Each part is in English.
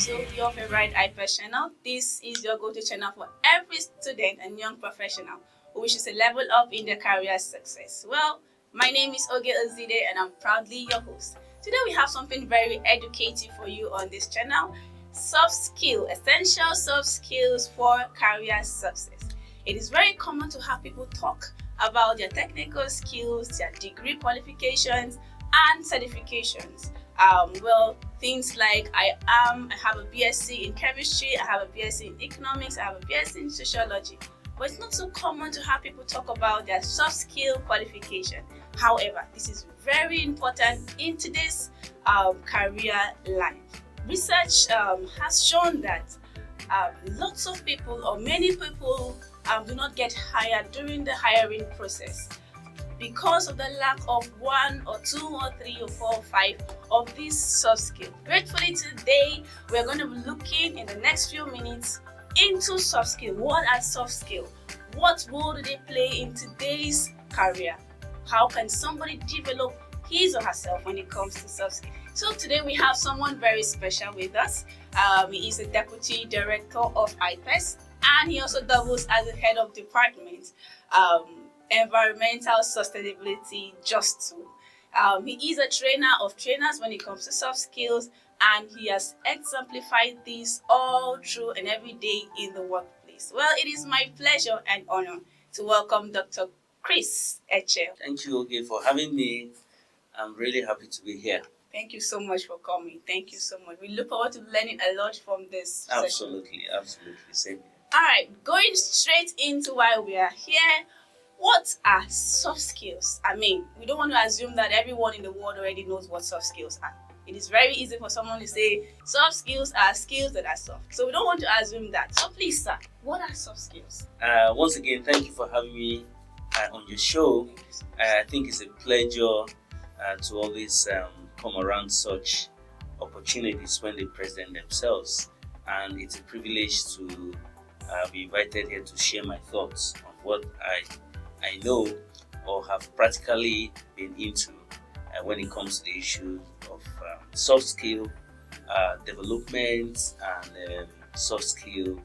to your favorite iPad channel. This is your go-to channel for every student and young professional who wishes to level up in their career success. Well, my name is Oge Ozide and I'm proudly your host. Today we have something very educative for you on this channel. Soft skill, essential soft skills for career success. It is very common to have people talk about their technical skills, their degree qualifications, and certifications. Things like I have a BSc in chemistry, I have a BSc in economics, I have a BSc in sociology. But it's not so common to have people talk about their soft skill qualification. However, this is very important in today's career life. Research has shown that lots of people or many people do not get hired during the hiring process because of the lack of one or two or three or four or five of these soft skills. Gratefully today, we're going to be looking in the next few minutes into soft skills. What are soft skills? What role do they play in today's career? How can somebody develop his or herself when it comes to soft skills? So today we have someone very special with us. He is a deputy director of IPES and he also doubles as the head of department. Environmental sustainability just too. He is a trainer of trainers when it comes to soft skills, and he has exemplified this all through and every day in the workplace. Well, it is my pleasure and honor to welcome Dr. Chris Echel. Thank you, Oge, for having me. I'm really happy to be here. Thank you so much for coming. Thank you so much. We look forward to learning a lot from this Absolutely, session. absolutely. Same here. All right, going straight into why we are here. What are soft skills? I mean, we don't want to assume that everyone in the world already knows what soft skills are. It is very easy for someone to say soft skills are skills that are soft. So we don't want to assume that. So please, sir, what are soft skills? Once again, thank you for having me on your show. I think it's a pleasure to always come around such opportunities when they present themselves. And it's a privilege to be invited here to share my thoughts on what I know or have practically been into when it comes to the issue of soft skill development and soft skill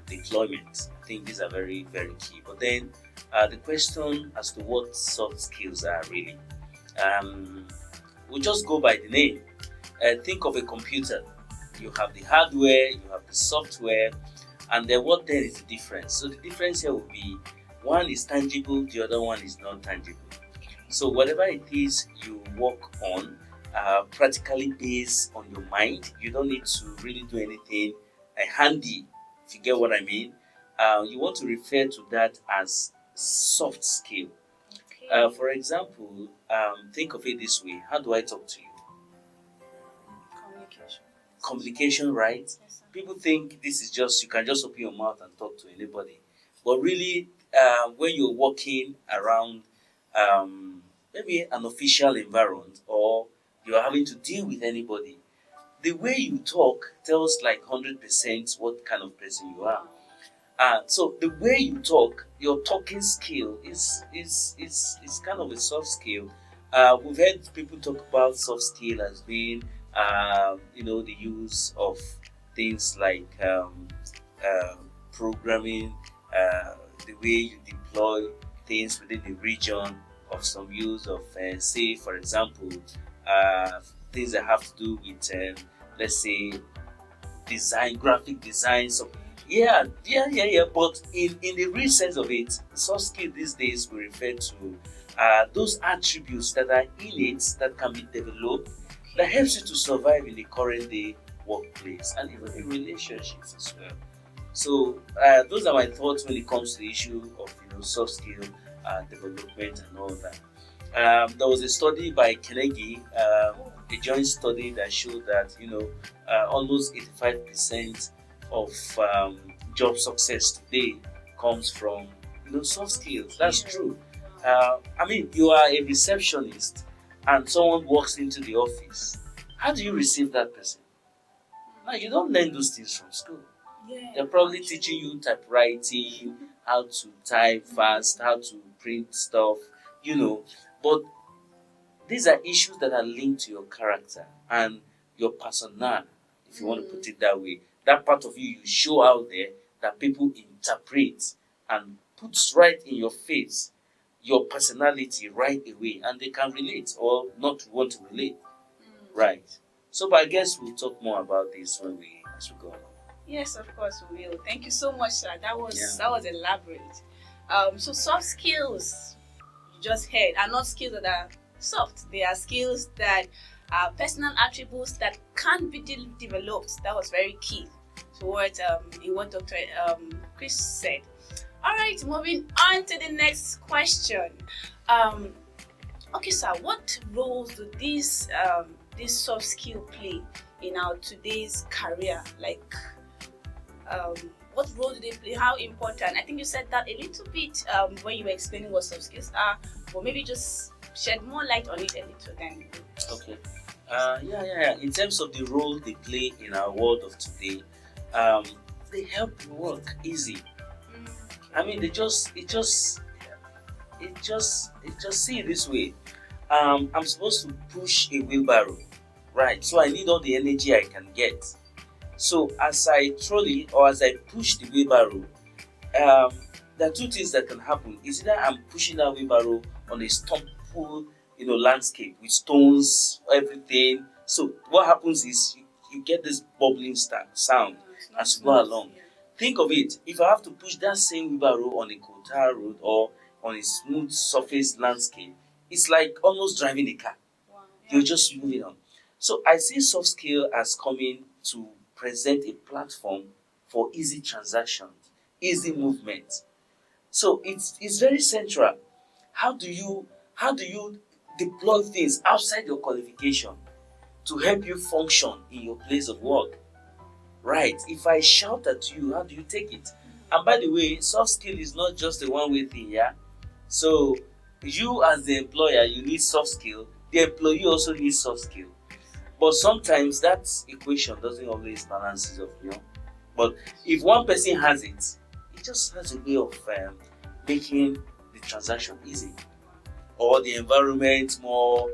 deployment. I think these are very, very key. But then the question as to what soft skills are really, we'll just go by the name. Think of a computer. You have the hardware, you have the software, and then what then is the difference? So the difference here will be one is tangible, the other one is non tangible. So whatever it is you work on, practically based on your mind, you don't need to really do anything handy, if you get what I mean. You want to refer to that as soft skill. Okay. For example, think of it this way. How do I talk to you? Communication, right? Yes, sir. People think this is just, you can just open your mouth and talk to anybody. But really, when you're walking around maybe an official environment or you're having to deal with anybody, the way you talk tells like 100% what kind of person you are. So the way you talk, your talking skill is kind of a soft skill. We've heard people talk about soft skill as being the use of things like programming, the way you deploy things within the region of some use of, say, for example, things that have to do with, let's say, design, graphic design. So, yeah. But in the real sense of it, soft skill these days we refer to those attributes that are innate that can be developed that helps you to survive in the current day workplace and even in relationships as well. So those are my thoughts when it comes to the issue of soft skill development and all that. There was a study by Carnegie, a joint study that showed that almost 85% of job success today comes from soft skills. That's true. You are a receptionist and someone walks into the office. How do you receive that person? Now, you don't learn those things from school. Yeah. They're probably teaching you typewriting, how to type fast, how to print stuff, But these are issues that are linked to your character and your persona, if you want to put it that way. That part of you show out there that people interpret and puts right in your face your personality right away, and they can relate or not want to relate. Right. So, but I guess we'll talk more about this as we go along. Yes, of course we will. Thank you so much, sir. That was elaborate. So soft skills you just heard are not skills that are soft. They are skills that are personal attributes that can be developed. That was very key to what Dr. Chris said. All right, moving on to the next question. Okay, sir, what roles do these soft skills play in our today's career? Like, what role do they play? How important? I think you said that a little bit when you were explaining what soft skills are, but maybe just shed more light on it a little then. Okay. In terms of the role they play in our world of today, they help the work easy. I mean, it just see it this way. I'm supposed to push a wheelbarrow, right? So I need all the energy I can get. So as I trolley or as I push the wheelbarrow, there are two things that can happen. Is either I'm pushing that wheelbarrow on a stumble, landscape with stones, everything. So what happens is you get this bubbling sound as you go along. Think of it, if I have to push that same wheelbarrow on a coal road or on a smooth surface landscape, it's like almost driving a car. Wow. You're just moving on. So I see soft skill as coming to present a platform for easy transactions, easy movement. So it's very central. How do you deploy things outside your qualification to help you function in your place of work? Right. If I shout at you, how do you take it? And by the way, soft skill is not just a one-way thing, yeah? So you as the employer, you need soft skill. The employee also needs soft skill. But sometimes that equation doesn't always balance itself, But if one person has it, it just has a way of making the transaction easy. Or the environment more,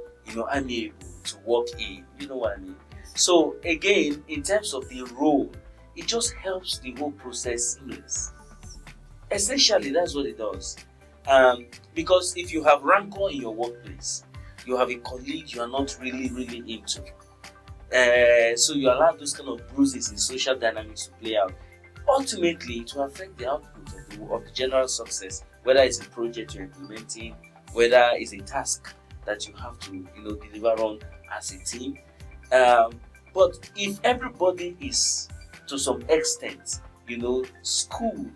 amiable to work in. You know what I mean? So again, in terms of the role, it just helps the whole process seamless. Essentially, that's what it does. Because if you have rancor in your workplace, you have a colleague you are not really, really into. So you allow those kind of bruises in social dynamics to play out. Ultimately, it will affect the output of the general success, whether it's a project you're implementing, whether it's a task that you have to, deliver on as a team. But if everybody is, to some extent, schooled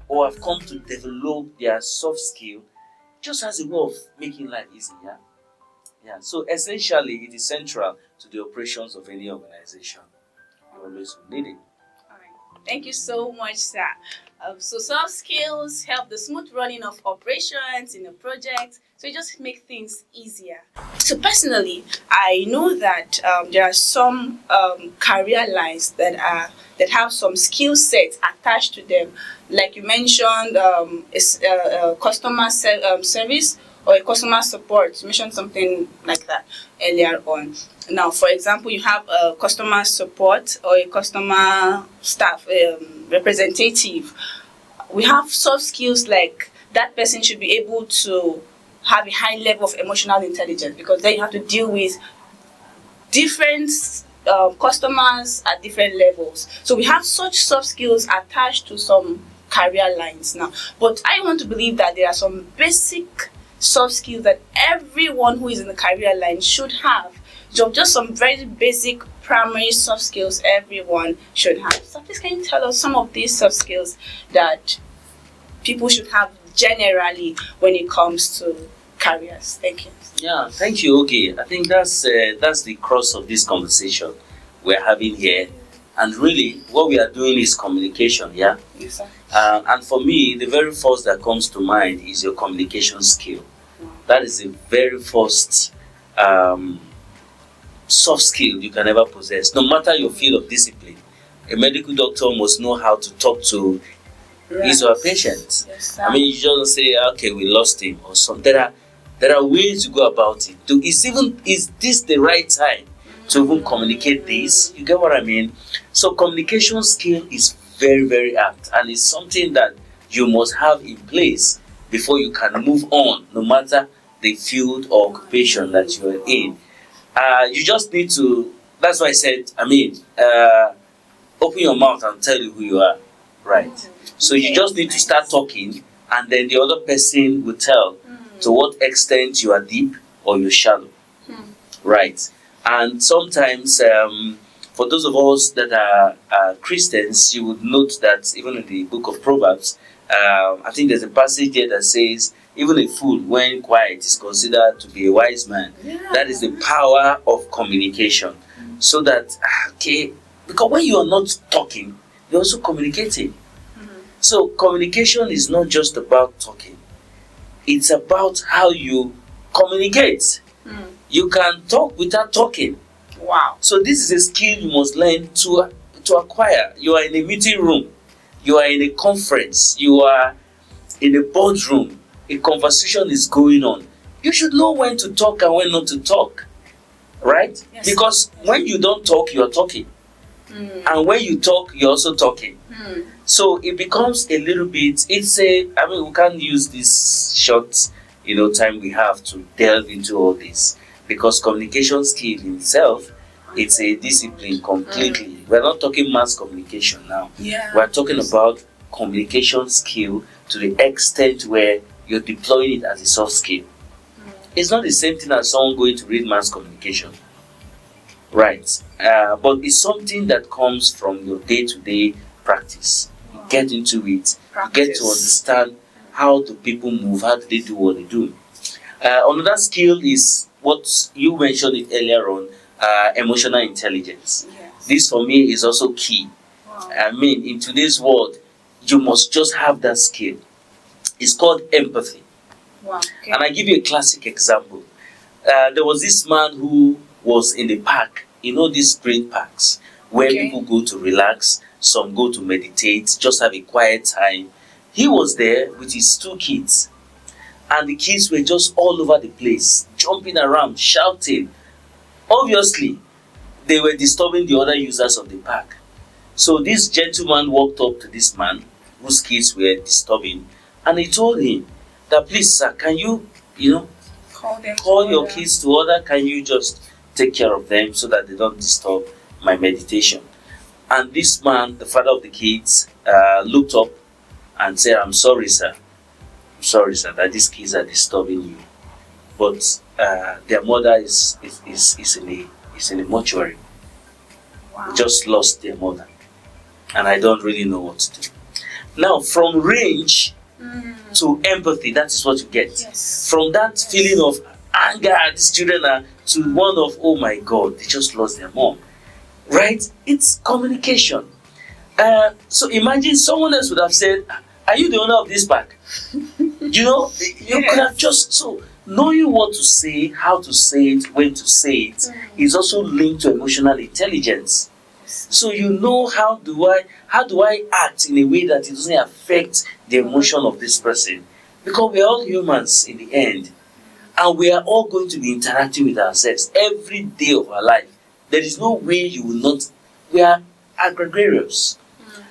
or have come to develop their soft skill, it just has a way of making life easy, yeah. So essentially, it is central to the operations of any organization. You always need it. All right. Thank you so much, sir. So soft skills help the smooth running of operations in a project. So it just makes things easier. So personally, I know that there are some career lines that have some skill sets attached to them. Like you mentioned, customer service or a customer support. You mentioned something like that earlier on. Now, for example, you have a customer support or a customer staff representative. We have soft skills like that person should be able to have a high level of emotional intelligence, because then you have to deal with different customers at different levels. So we have such soft skills attached to some career lines now. But I want to believe that there are some basic soft skills that everyone who is in the career line should have. So just some very basic primary soft skills everyone should have. So please, can you tell us some of these soft skills that people should have generally when it comes to careers? Thank you. Yeah, thank you. Okay, I think that's the crux of this conversation we're having here, and really what we are doing is communication. Yeah. Yes, sir. And for me, the very first that comes to mind is your communication skill. That is the very first soft skill you can ever possess, no matter your field of discipline. A medical doctor must know how to talk to his or her patient. Yes, I mean, you just say, okay, we lost him or something. There are ways to go about it. Is this the right time to even communicate this. You get what I mean? So communication skill is very, very apt, and it's something that you must have in place before you can move on, no matter the field or occupation that you are in. You just need to. That's why I said, open your mouth and tell you who you are, right? So you just need to start talking, and then the other person will tell to what extent you are deep or you're shallow, right? And sometimes, for those of us that are Christians, you would note that even in the book of Proverbs, I think there's a passage there that says, even a fool, when quiet, is considered to be a wise man. Yeah. That is the power of communication. So that, because when you are not talking, you're also communicating. So communication is not just about talking. It's about how you communicate. You can talk without talking. Wow. So this is a skill you must learn to acquire. You are in a meeting room. You are in a conference. You are in a boardroom. A conversation is going on. You should know when to talk and when not to talk. Right? Yes. Because when you don't talk, you're talking. And when you talk, you're also talking. So it becomes a little bit, we can't use this short, time we have to delve into all this, because communication skill in itself, it's a discipline completely. We're not talking mass communication now. Yeah. We're talking about communication skill to the extent where you're deploying it as a soft skill. It's not the same thing as someone going to read mass communication. Right. But it's something that comes from your day-to-day practice. You get into it. You get to understand how do people move, how do they do what they do. Another skill is what you mentioned it earlier on, emotional intelligence. Yes. This for me is also key. Wow. In today's world, you must just have that skill. It's called empathy. Wow. Okay. And I give you a classic example. There was this man who was in the park, these great parks where people go to relax, some go to meditate, just have a quiet time. He was there with his 2 kids, and the kids were just all over the place, jumping around, shouting. Obviously, they were disturbing the other users of the park. So this gentleman walked up to this man whose kids were disturbing, and he told him that, please sir, can you, call your kids to order? Can you just take care of them so that they don't disturb my meditation? And this man, the father of the kids, looked up and said, I'm sorry sir, that these kids are disturbing you, but their mother is in a mortuary. Wow. They just lost their mother, and I don't really know what to do. Now, from range to empathy, that is what you get. Yes. From that feeling of anger at these children to one of, oh my God, they just lost their mom. Right? It's communication. So imagine someone else would have said, are you the owner of this park? You could have just, so knowing what to say, how to say it, when to say it, is also linked to emotional intelligence. So you know how do I act in a way that it doesn't affect the emotion of this person? Because we are all humans in the end, and we are all going to be interacting with ourselves every day of our life. There is no way you will not. We are gregarious.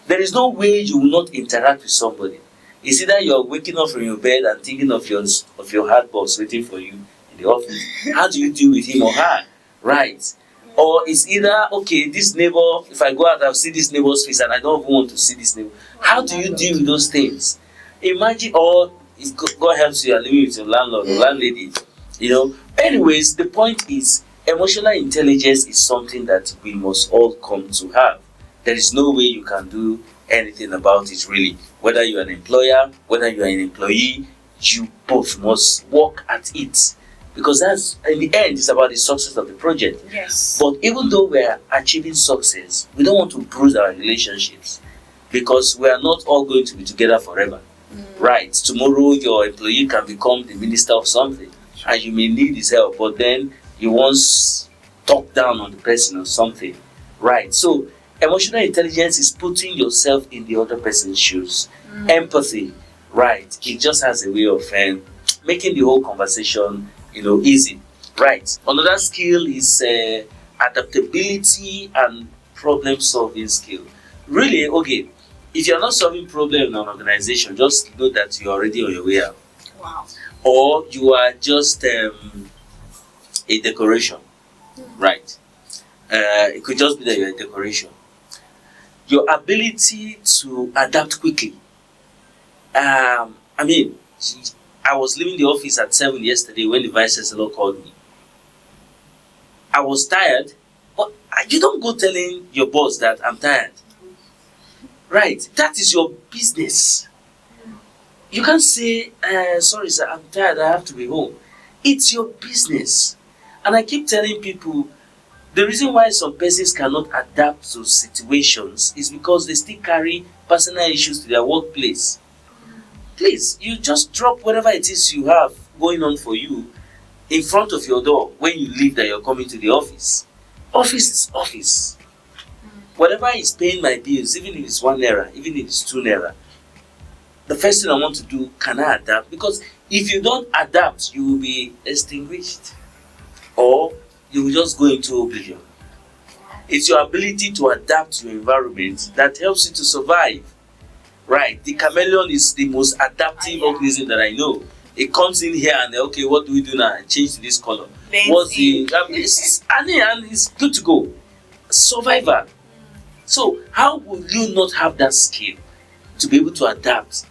There is no way you will not interact with somebody. It's either you're waking up from your bed and thinking of your hard boss waiting for you in the office. How do you deal with him or her? Right. Or it's either, okay, this neighbor, if I go out, I'll see this neighbor's face and I don't even want to see this neighbor. How do you deal with those things? Imagine, or if God helps you, are living with your landlord or landlady. Anyways, the point is, emotional intelligence is something that we must all come to have. There is no way you can do anything about it, really. Whether you're an employer, whether you're an employee, you both must work at it. Because that's, in the end, it's about the success of the project. Yes. But even though we're achieving success, we don't want to bruise our relationships, because we are not all going to be together forever. Right? Tomorrow, your employee can become the minister of something, and you may need his help, but then you once talk down on the person or something. Right? So, emotional intelligence is putting yourself in the other person's shoes. Empathy, right? It just has a way of making the whole conversation, easy. Right. Another skill is adaptability and problem solving skill. Really, okay, if you're not solving problem in an organization, just know that you're already on your way out. Wow. Or you are just a decoration, right? It could just be that you're a decoration. Your ability to adapt quickly. I mean, I was leaving the office at 7 yesterday when the vice chancellor called me. I was tired, but you don't go telling your boss that I'm tired. Right? That is your business. You can't say, sorry sir, I'm tired, I have to be home. It's your business. And I keep telling people, the reason why some persons cannot adapt to situations is because they still carry personal issues to their workplace. Please, you just drop whatever it is you have going on for you in front of your door when you leave that you're coming to the office. Office is office. Whatever is paying my bills, even if it's 1 naira, even if it's 2 naira, the first thing I want to do, can I adapt? Because if you don't adapt, you will be extinguished. Or you will just go into oblivion. It's your ability to adapt to your environment that helps you to survive. Right? The chameleon is the most adaptive organism that I know. It comes in here and okay, what do we do now? Change to this color. What's the and it's good to go. Survivor. So how will you not have that skill to be able to adapt?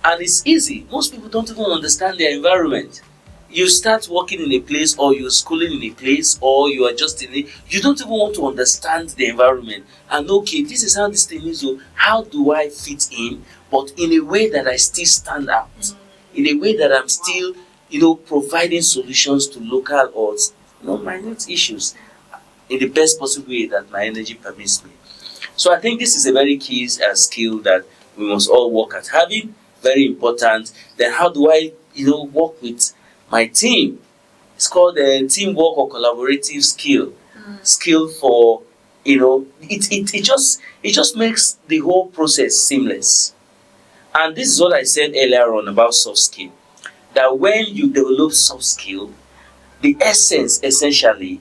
And it's easy. Most people don't even understand their environment. You start working in a place, or you're schooling in a place, or you are just in it. You don't even want to understand the environment. And okay, this is how this thing is. So how do I fit in? But in a way that I still stand out. In a way that I'm still, providing solutions to local or minute issues in the best possible way that my energy permits me. So I think this is a very key skill that we must all work at having. Very important. Then how do I, work with my team? It's called teamwork or collaborative skill. Skill for, it just makes the whole process seamless. And this is what I said earlier on about soft skill. That when you develop soft skill, the essence essentially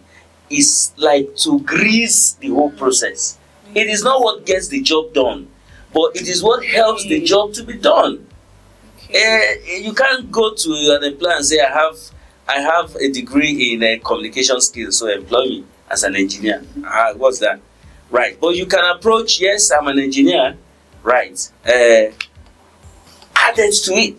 is like to grease the whole process. It is not what gets the job done, but it is what helps the job to be done. You can't go to an employer and say, I have a degree in communication skills, so employ me as an engineer. What's that? Right. But you can approach, yes, I'm an engineer. Right. Added to it.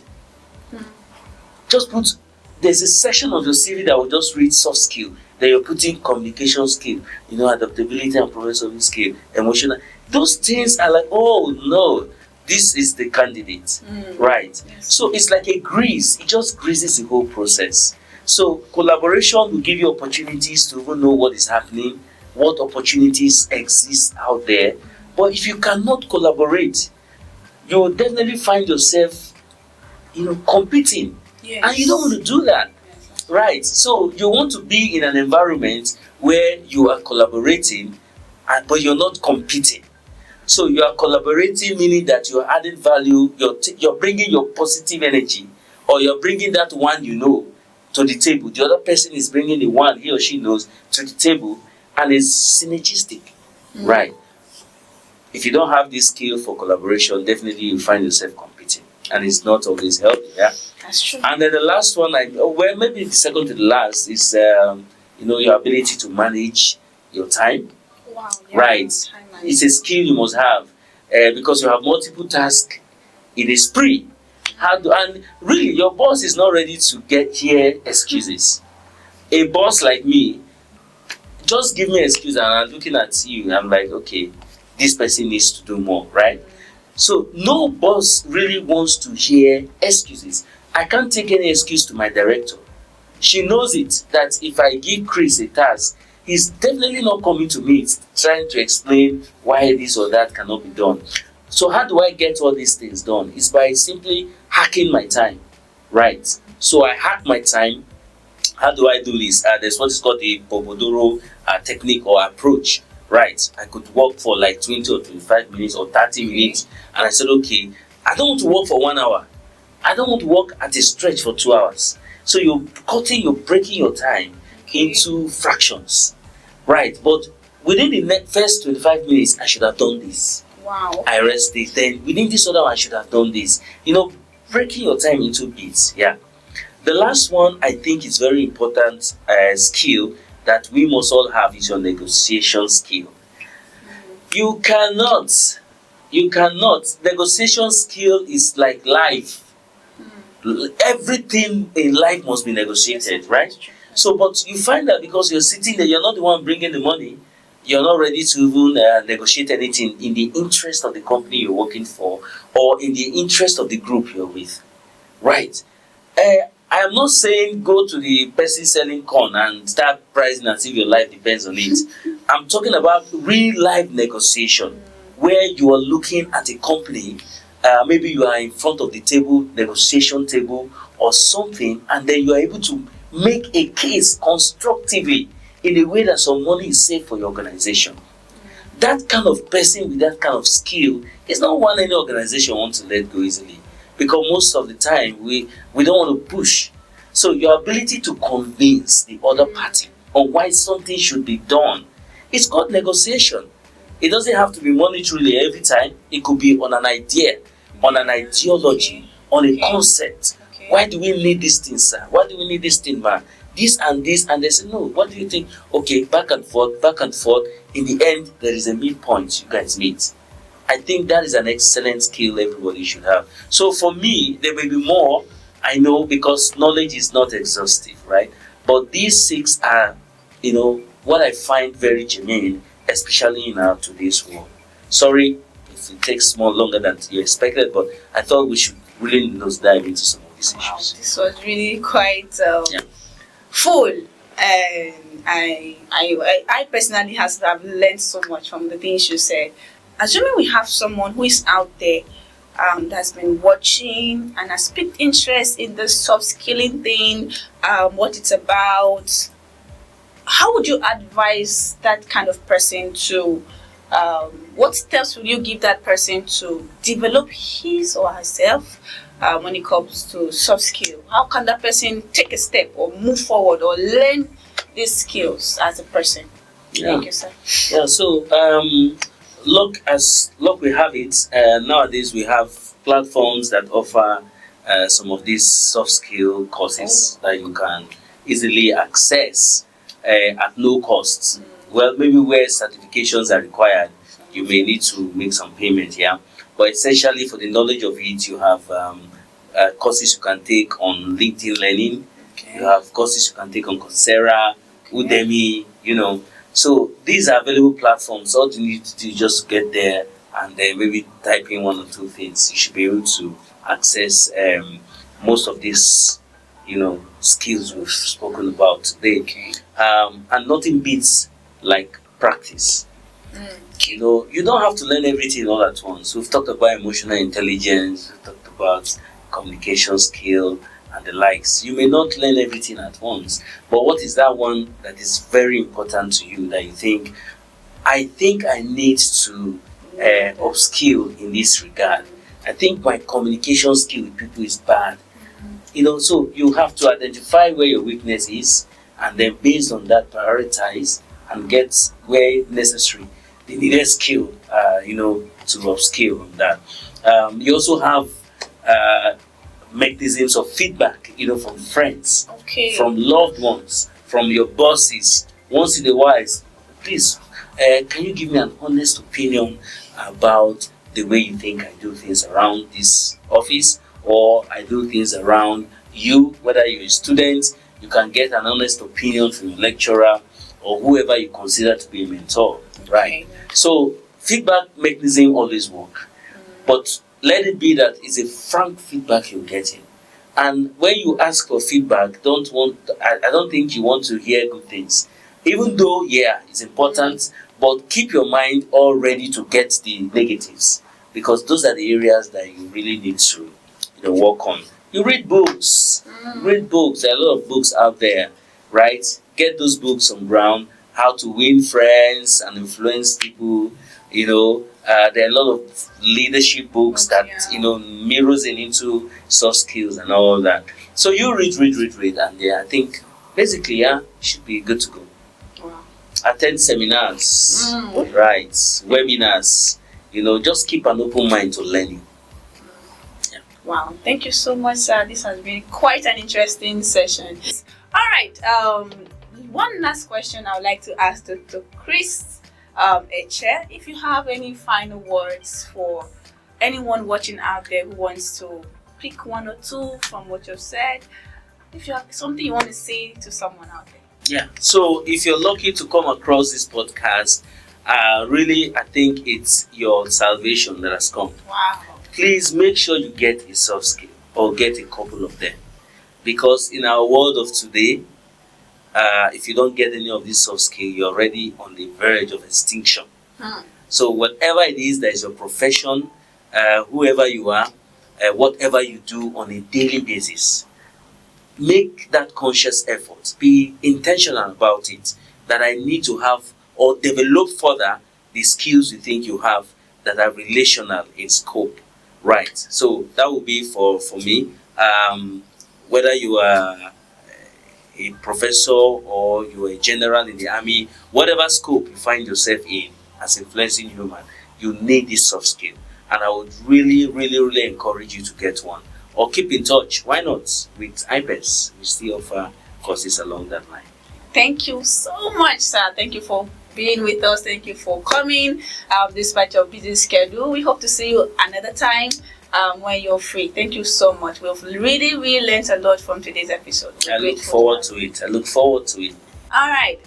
There's a section of your CV that will just read soft skill. Then you're putting communication skill, adaptability and problem solving skill, emotional. Those things are like, oh no, this is the candidate. Right. Yes. So it's like a grease. It just greases the whole process. So collaboration will give you opportunities to even know what is happening, what opportunities exist out there. But if you cannot collaborate, you will definitely find yourself, competing. Yes. And you don't want to do that. Yes. Right. So you want to be in an environment where you are collaborating, but you're not competing. So you are collaborating, meaning that you're adding value, you're bringing your positive energy, or you're bringing that one to the table. The other person is bringing the one he or she knows to the table, and it's synergistic. Right. If you don't have this skill for collaboration, definitely you find yourself competing, and it's not always healthy. Yeah, that's true. And then the last one, maybe the second to the last, is your ability to manage your time. Wow. Yeah. Right. It's a skill you must have because you have multiple tasks in a spree. And really, your boss is not ready to hear excuses. A boss like me, just give me an excuse, and I'm looking at you. I'm like, okay, this person needs to do more, right? So no boss really wants to hear excuses. I can't take any excuse to my director. She knows it, that if I give Chris a task, he's definitely not coming to me trying to explain why this or that cannot be done. So how do I get all these things done? It's by simply hacking my time, right? So I hack my time. How do I do this? There's what is called the Pomodoro technique or approach, right? I could work for like 20 or 25 minutes or 30 minutes. And I said, okay, I don't want to work for 1 hour. I don't want to work at a stretch for 2 hours. So you're breaking your time into fractions. Right, but within the first 25 minutes, I should have done this. Wow. I rest this. Then within this other one, I should have done this. Breaking your time into bits. Yeah. The last one I think is very important skill that we must all have is your negotiation skill. You cannot. Negotiation skill is like life. Everything in life must be negotiated, right? So, but you find that because you're sitting there, you're not the one bringing the money. You're not ready to even negotiate anything in the interest of the company you're working for or in the interest of the group you're with, right? I am not saying go to the person selling corn and start pricing as if your life depends on it. I'm talking about real life negotiation where you are looking at a company, maybe you are in front of the table, negotiation table or something, and then you are able to make a case constructively in a way that some money is saved for your organization. That kind of person with that kind of skill is not one any organization wants to let go easily, because most of the time we don't want to push. So your ability to convince the other party on why something should be done, it's called negotiation. It doesn't have to be monetarily every time. It could be on an idea, on an ideology, on a concept. Why do we need this thing, sir? Why do we need this thing, man? This and this, and they say, no, what do you think? Okay, back and forth, back and forth. In the end, there is a midpoint you guys meet. I think that is an excellent skill everybody should have. So for me, there may be more, I know, because knowledge is not exhaustive, right? But these 6 are, what I find very germane, especially in our today's world. Sorry if it takes more longer than you expected, but I thought we should really dive into some of these issues. This was really quite full, and I personally have learned so much from the things you said. Assuming we have someone who is out there that's been watching and has picked interest in the soft skilling thing, what it's about, how would you advise that kind of person to, what steps will you give that person to develop his or herself when it comes to soft skill? How can that person take a step or move forward or learn these skills as a person? Thank you, sir. Yeah, so luck we have it, nowadays we have platforms that offer some of these soft skill courses that you can easily access at no cost. Well, maybe where certifications are required, you may need to make some payment, but essentially for the knowledge of it, you have courses you can take on LinkedIn Learning. You have courses you can take on Coursera, Udemy, So these are available platforms. All you need to do is just get there and then maybe type in 1 or 2 things. You should be able to access most of these, skills we've spoken about today. And nothing beats like practice. You don't have to learn everything all at once. We've talked about emotional intelligence, we've talked about communication skill and the likes. You may not learn everything at once, but what is that one that is very important to you that you think, I need to upskill in this regard? I think my communication skill with people is bad. So you have to identify where your weakness is and then based on that prioritize and get where necessary the needed skill, to upskill on that. You also have mechanisms of feedback, from friends, from loved ones, from your bosses. Once in a while, please, can you give me an honest opinion about the way you think I do things around this office, or I do things around you, whether you're a student, you can get an honest opinion from your lecturer or whoever you consider to be a mentor, right? So feedback mechanism always work, but let it be that it's a frank feedback you're getting. And when you ask for feedback, I don't think you want to hear good things. Even though, it's important, but keep your mind all ready to get the negatives, because those are the areas that you really need to work on. You read books. Read books. There are a lot of books out there, right? Get those books on ground. How to win friends and influence people. There are a lot of leadership books that mirrors into soft skills and all that. So you read, and I think basically, you should be good to go. Wow. attend seminars, right, webinars. Just keep an open mind to learning. Wow, thank you so much, sir. This has been quite an interesting session. All right, one last question I would like to ask Dr. Chris Eche. If you have any final words for anyone watching out there who wants to pick one or two from what you've said, if you have something you want to say to someone out there. Yeah, so if you're lucky to come across this podcast, really, I think it's your salvation that has come. Wow. Please make sure you get a soft skill or get a couple of them. Because in our world of today, if you don't get any of these soft skills, you're already on the verge of extinction. So whatever it is that is your profession, whoever you are, whatever you do on a daily basis, make that conscious effort. Be intentional about it. That I need to have or develop further the skills you think you have that are relational in scope. Right. So that will be for me. Whether you are a professor or you are a general in the army, whatever scope you find yourself in as influencing human, you need this soft skill. And I would really, really, really encourage you to get one. Or keep in touch. Why not? With IPES, we still offer courses along that line. Thank you so much, sir. Thank you for being with us. Thank you for coming despite your busy schedule. We hope to see you another time when you're free. Thank you so much. We've really, really learned a lot from today's episode. I look forward to it. All right.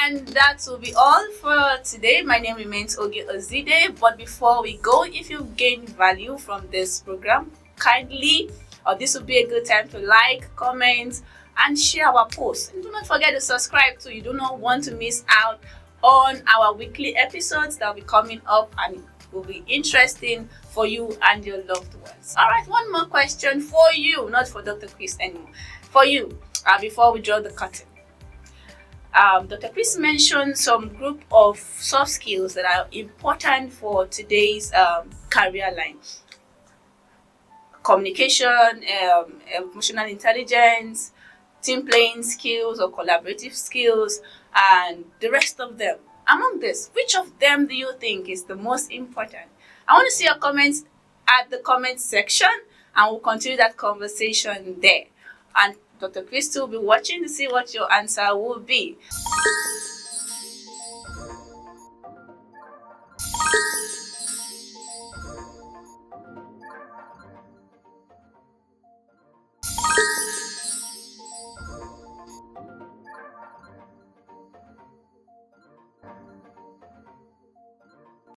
And that will be all for today. My name remains Oge Ozide. But before we go, if you gain value from this program, kindly, or this will be a good time to like, comment, and share our posts. And do not forget to subscribe too. You do not want to miss out on our weekly episodes that will be coming up, and it will be interesting for you and your loved ones. All right, one more question for you, not for Dr. Chris anymore. For you, before we draw the curtain. Dr. Chris mentioned some group of soft skills that are important for today's career line. Communication, emotional intelligence, team playing skills or collaborative skills, and the rest of them. Among this, which of them do you think is the most important? I want to see your comments at the comment section, and we'll continue that conversation there. And Dr. Chris will be watching to see what your answer will be.